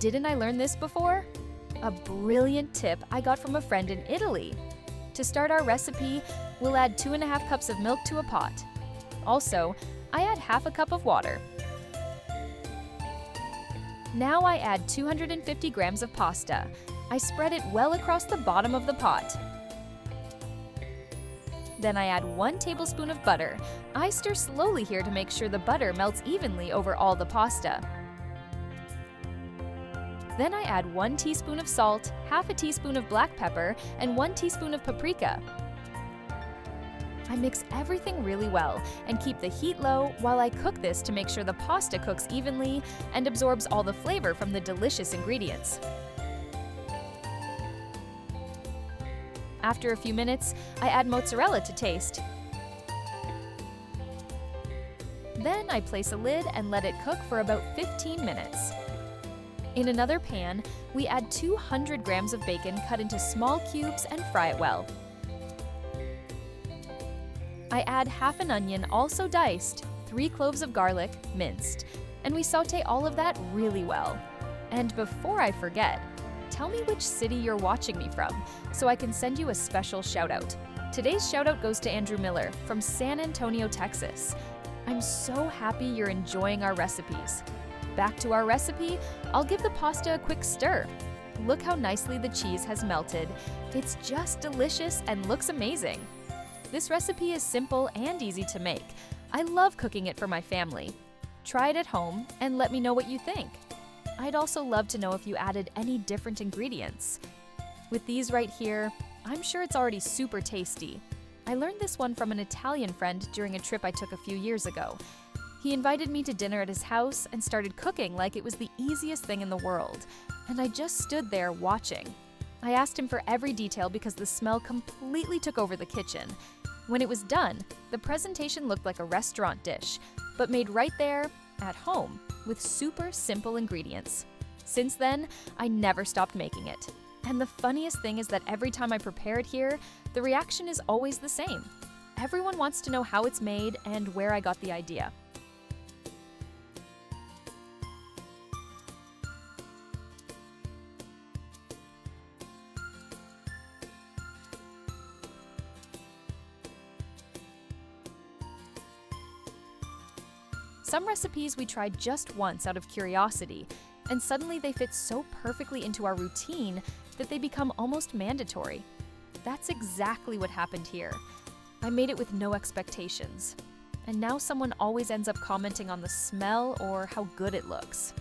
didn't I learn this before? A brilliant tip I got from a friend in Italy. To start our recipe, we'll add 2.5 cups of milk to a pot. Also, I add half a cup of water. Now I add 250 grams of pasta. I spread it well across the bottom of the pot. Then I add 1 tablespoon of butter. I stir slowly here to make sure the butter melts evenly over all the pasta. Then I add 1 teaspoon of salt, half a teaspoon of black pepper, and 1 teaspoon of paprika. I mix everything really well and keep the heat low while I cook this to make sure the pasta cooks evenly and absorbs all the flavor from the delicious ingredients. After a few minutes, I add mozzarella to taste. Then I place a lid and let it cook for about 15 minutes. In another pan, we add 200 grams of bacon cut into small cubes and fry it well. I add half an onion, also diced, 3 cloves of garlic, minced, and we saute all of that really well. And before I forget, tell me which city you're watching me from, so I can send you a special shout-out. Today's shout-out goes to Andrew Miller from San Antonio, Texas. I'm so happy you're enjoying our recipes. Back to our recipe, I'll give the pasta a quick stir. Look how nicely the cheese has melted. It's just delicious and looks amazing. This recipe is simple and easy to make. I love cooking it for my family. Try it at home and let me know what you think. I'd also love to know if you added any different ingredients. With these right here, I'm sure it's already super tasty. I learned this one from an Italian friend during a trip I took a few years ago. He invited me to dinner at his house and started cooking like it was the easiest thing in the world, and I just stood there watching. I asked him for every detail because the smell completely took over the kitchen. When it was done, the presentation looked like a restaurant dish, but made right there, at home, with super simple ingredients. Since then, I never stopped making it. And the funniest thing is that every time I prepare it here, the reaction is always the same. Everyone wants to know how it's made and where I got the idea. Some recipes we tried just once out of curiosity, and suddenly they fit so perfectly into our routine that they become almost mandatory. That's exactly what happened here. I made it with no expectations, and now someone always ends up commenting on the smell or how good it looks.